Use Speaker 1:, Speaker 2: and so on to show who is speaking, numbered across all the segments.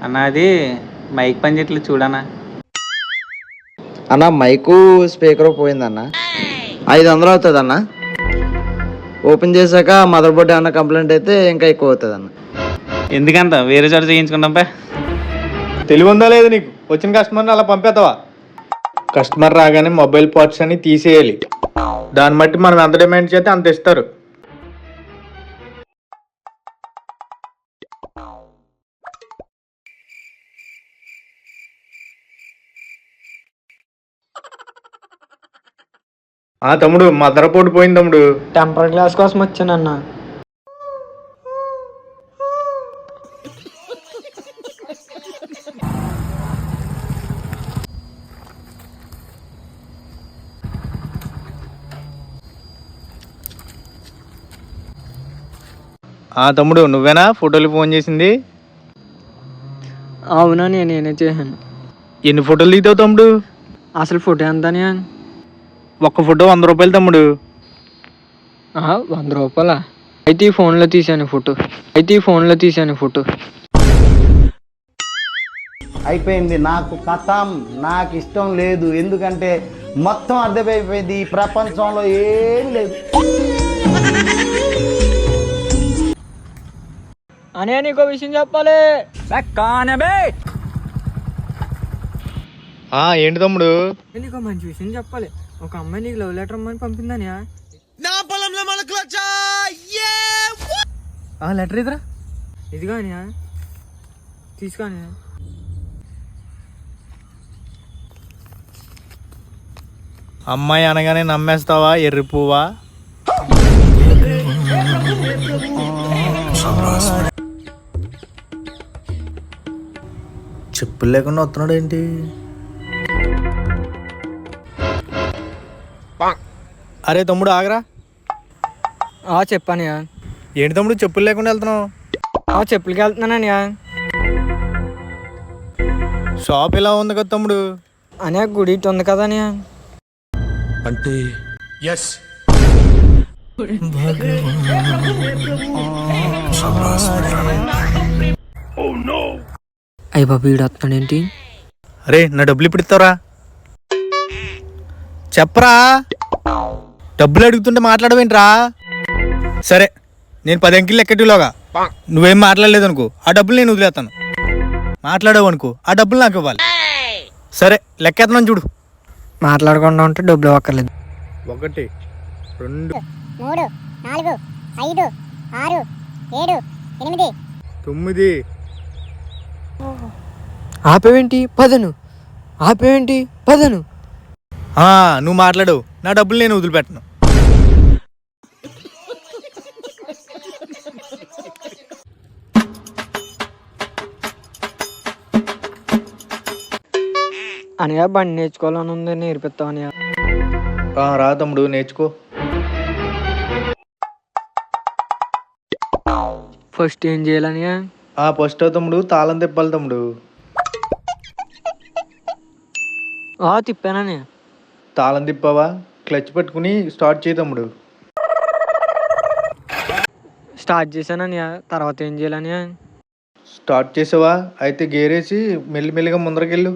Speaker 1: అన్నది మైక్ పని చేయట్లేదు చూడన్నా.
Speaker 2: అన్న మైకు స్పీకర్ పోయిందన్న, 500 అవుతుంది అన్న. ఓపెన్ చేశాక మదర్ బోర్డ్ ఏమన్నా కంప్లైంట్ అయితే ఇంకా ఎక్కువ అవుతుంది అన్న.
Speaker 1: ఎందుకంత వేరే చోట చేయించుకుంటాం పా.
Speaker 3: తెలివి ఉందా లేదు నీకు? వచ్చిన కస్టమర్ని అలా పంపేస్తావా? కస్టమర్ రాగానే మొబైల్ పార్ట్స్ అని తీసేయాలి. దాన్ని బట్టి మనం ఎంత డిమాండ్ చేస్తే అంత ఇస్తారు. తమ్ముడు మదర్ బోర్డు పోయింది తమ్ముడు.
Speaker 4: టెంపర్ గ్లాస్ కోసం వచ్చానన్నా.
Speaker 3: తమ్ముడు నువ్వేనా ఫోటోలు ఫోన్ చేసింది?
Speaker 4: అవునా, నేనే చేశాను.
Speaker 3: ఎన్ని ఫోటోలు దిగుతావు తమ్ముడు?
Speaker 4: అసలు ఫోటో ఎంతని?
Speaker 3: ఒక్క ఫోటో 100 రూపాయలు తమ్ముడు.
Speaker 4: 100 రూపాయలా? అయితే ఈ ఫోన్లో తీసాను ఫోటో.
Speaker 5: అయిపోయింది నాకు కథం. నాకు ఇష్టం లేదు, ఎందుకంటే మొత్తం అర్థమైపోయింది. ఈ ప్రపంచంలో ఏం లేదు.
Speaker 4: అనే నీకో విషయం చెప్పాలి.
Speaker 3: ఏంటి తమ్ముడు?
Speaker 4: నీకో మంచి విషయం చెప్పాలి. ఒక అమ్మాయి నీకు లవ్ లెటర్ అమ్మని పంపిందని.
Speaker 3: లెటర్ ఇదిరా.
Speaker 4: ఇది కానీ తీసుకొని.
Speaker 3: అమ్మాయి అనగానే నమ్మేస్తావా ఎర్రి పువ్వా? చెప్పులు లేకుండా వస్తున్నాడు ఏంటి? అరే తమ్ముడు ఆగరా.
Speaker 4: చెప్పాను.
Speaker 3: ఏంటి తమ్ముడు చెప్పులు లేకుండా వెళ్తున్నావు?
Speaker 4: చెప్పులకి వెళ్తున్నానని.
Speaker 3: షాప్ ఇలా ఉంది కదా తమ్ముడు.
Speaker 4: అనే గుడి ఇటు ఉంది కదా అని.
Speaker 3: అంటే
Speaker 4: అయ్య బాబు వీడు వస్తాడేంటి?
Speaker 3: అరే నా డబ్బులు ఇప్పుడు ఇస్తావరా? చెప్పరా. డబ్బులు అడుగుతుంటే మాట్లాడవేంట్రా? సరే నేను 10 అంకెలు లెక్కటిలోగా నువ్వేం మాట్లాడలేదు అనుకో, ఆ డబ్బులు నేను వదిలేస్తాను. మాట్లాడావు అనుకో, ఆ డబ్బులు నాకు ఇవ్వాలి. సరే లెక్కేస్తున్నాను చూడు.
Speaker 4: మాట్లాడకుండా ఉంటే డబ్బులు ఇవ్వక్కర్లేదు.
Speaker 3: 1 2
Speaker 6: 3 4 5 6 7 8
Speaker 3: 9.
Speaker 4: ఆపేవేంటి? పదను.
Speaker 3: నువ్వు మాట్లాడు, నా డబ్బులు నేను వదిలిపెట్టను.
Speaker 4: అనగా బండి నేర్చుకోవాలని ఉంది, నేర్పిస్తావు అని.
Speaker 3: రా తమ్ముడు నేర్చుకో.
Speaker 4: ఫస్ట్ ఏం చేయాలని?
Speaker 3: ఫస్ట్ తమ్ముడు తాళం తిప్పాలి తమ్ముడు.
Speaker 4: తిప్పానని.
Speaker 3: తాళం తిప్పావా? క్లచ్ పట్టుకుని స్టార్ట్ చేయి తమ్ముడు.
Speaker 4: స్టార్ట్ చేశానని. తర్వాత ఏం చేయాలని?
Speaker 3: స్టార్ట్ చేసావా? అయితే గేరేసి మెల్లిమెల్లిగా ముందరకెళ్ళు.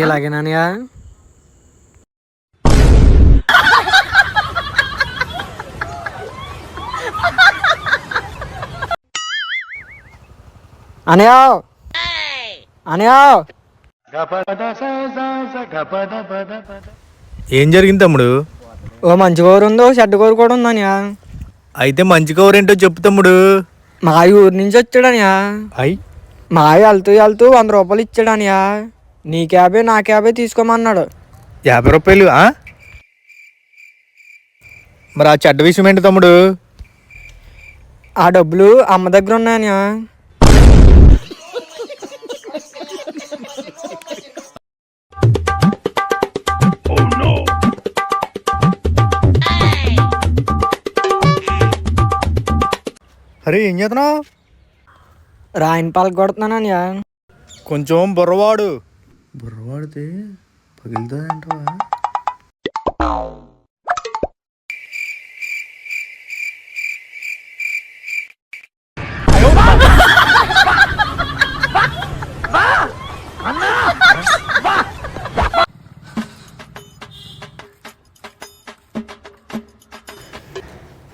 Speaker 4: ఇలాగేనాని?
Speaker 3: ఏం జరిగింది తమ్ముడు?
Speaker 4: ఓ మంచి కూర ఉంది, ఓ చెడ్డ కూర కూడా ఉందని.
Speaker 3: అయితే మంచి కవర్ ఏంటో చెప్పు తమ్ముడు.
Speaker 4: మా ఊరి నుంచి వచ్చాడని. మా వెళ్తూ 100 రూపాయలు ఇచ్చాడని. నీ 50 నా 50 తీసుకోమన్నాడు.
Speaker 3: 50 రూపాయలు? మరి ఆ చెడ్డ విషయం ఏంటి తమ్ముడు?
Speaker 4: ఆ డబ్బులు అమ్మ దగ్గర ఉన్నాయని.
Speaker 3: అరే ఏం చేస్తున్నావు?
Speaker 4: రాయిని పాలకు కొడుతున్నానని.
Speaker 3: కొంచెం బుర్రవాడితే పగిలితుందంటవా?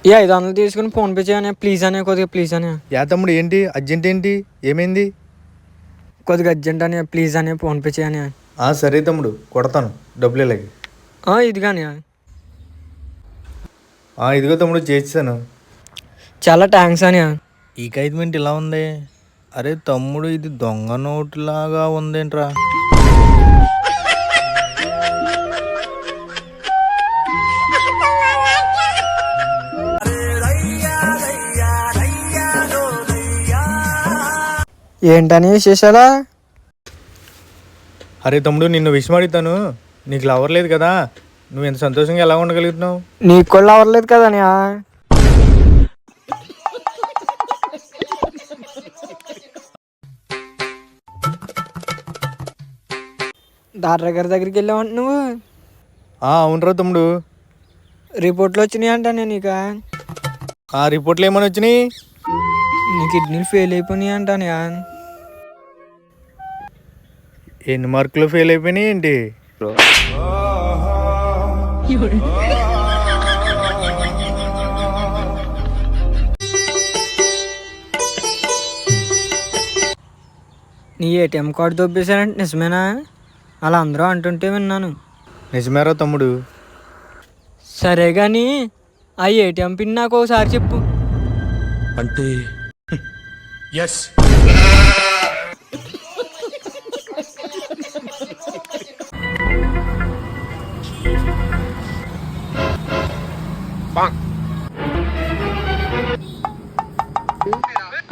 Speaker 4: ఈ 500 తీసుకుని ఫోన్ పే చేయని ప్లీజ్ అనే, కొద్దిగా ప్లీజ్ అనే,
Speaker 3: యా తమ్ముడు ఏంటి అర్జెంట్ ఏంటి ఏమైంది?
Speaker 4: కొద్దిగా అర్జెంట్ అనే ప్లీజ్ అనే ఫోన్ పే చేయని.
Speaker 3: సరే తమ్ముడు కొడతాను డబ్బులు ఇలాగే.
Speaker 4: ఇది కానీ
Speaker 3: ఇదిగో తమ్ముడు చేసాను.
Speaker 4: చాలా థ్యాంక్స్ అని.
Speaker 3: ఈ కైద్మెంట్ ఇలా ఉంది. అరే తమ్ముడు ఇది దొంగ నోటులాగా ఉందేంట్రా?
Speaker 4: ఏంటని విశేషాలా?
Speaker 3: అరే తమ్ముడు నిన్ను విషయం అడుగుతాను. నీకు లవర్ లేదు కదా, నువ్వు ఎంత సంతోషంగా ఎలా ఉండగలుగుతున్నావు?
Speaker 4: నీకు కూడా అవ్వలేదు కదా అని. డాక్టర్ గారి దగ్గరికి వెళ్ళావంట నువ్వు?
Speaker 3: అవునరా తమ్ముడు.
Speaker 4: రిపోర్ట్లు వచ్చినాయి అంట నేను నీకు.
Speaker 3: ఆ రిపోర్ట్లు ఏమని వచ్చినాయి?
Speaker 4: నీ కిడ్నీలు ఫెయిల్ అయిపోయినాయి అంటానే.
Speaker 3: ఎన్ని మార్కులు ఫెయిల్ అయిపోయినాయి ఏంటి?
Speaker 4: నీ ఏటీఎం కార్డు దొబ్బేశారంటే నిజమేనా? అలా అందరూ అంటుంటే విన్నాను.
Speaker 3: నిజమేరా తమ్ముడు.
Speaker 4: సరే కానీ ఆ ఏటీఎం పిన్ నాకు ఒకసారి చెప్పు.
Speaker 7: అంటే ఎస్.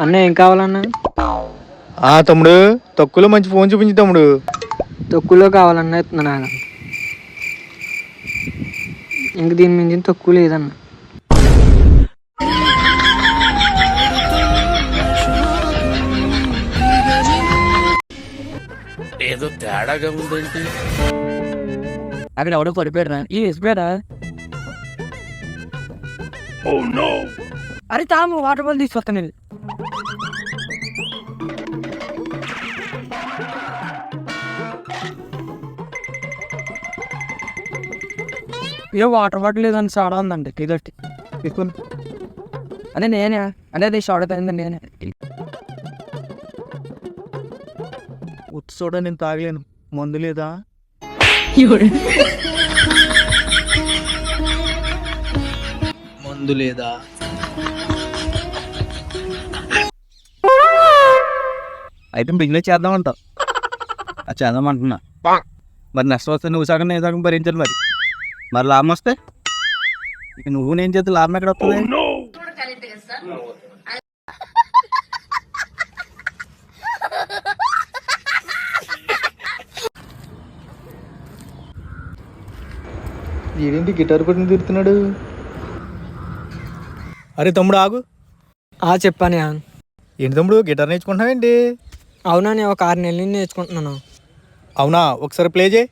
Speaker 4: అన్న ఏం కావాలన్నా?
Speaker 3: తమ్ముడు తక్కువలో మంచి ఫోన్ చూపించు తమ్ముడు.
Speaker 4: తక్కువలో కావాలన్నా ఇస్తున్నా. ఇంక దీని మించి తక్కువ లేదన్న.
Speaker 7: ఏదో తేడాగా ఉందేంటి?
Speaker 4: అక్కడ ఎవడో పడిపోయారా? ఈ వేసిపోయారా? అరే తాము వాటర్ బాల్ తీసుకొస్తాను. ఏ వాటర్ బాటిల్ లేదని సోడా ఉందండి ఇదొట్టి తీసుకుని. అదే నేనే అంటే అది సోడా తాగిందండి నేనే.
Speaker 3: ఉత్త సోడా నేను తాగలేను. మందు లేదా? మందు లేదా?
Speaker 8: అయితే బిజినెస్ చేద్దామంట. అది చేద్దామంటున్నా. మరి నష్టం వస్తే నువ్వు సగం నేను సగం భరించాలి. మరి లాభం వస్తే ఇక నువ్వు నేను చేస్తే లాభం ఎక్కడ వస్తుంది?
Speaker 3: ఏంటి గిటార్ పట్టుకుని తిరుగుతున్నాడు? అరే తమ్ముడు ఆగు.
Speaker 4: చెప్పాను.
Speaker 3: ఏంటి తమ్ముడు గిటార్ నేర్చుకుంటున్నావేంటి?
Speaker 4: అవునా, నేను ఒక 6 నెలల నుంచి నేర్చుకుంటున్నాను.
Speaker 3: అవునా, ఒకసారి ప్లే చేయి.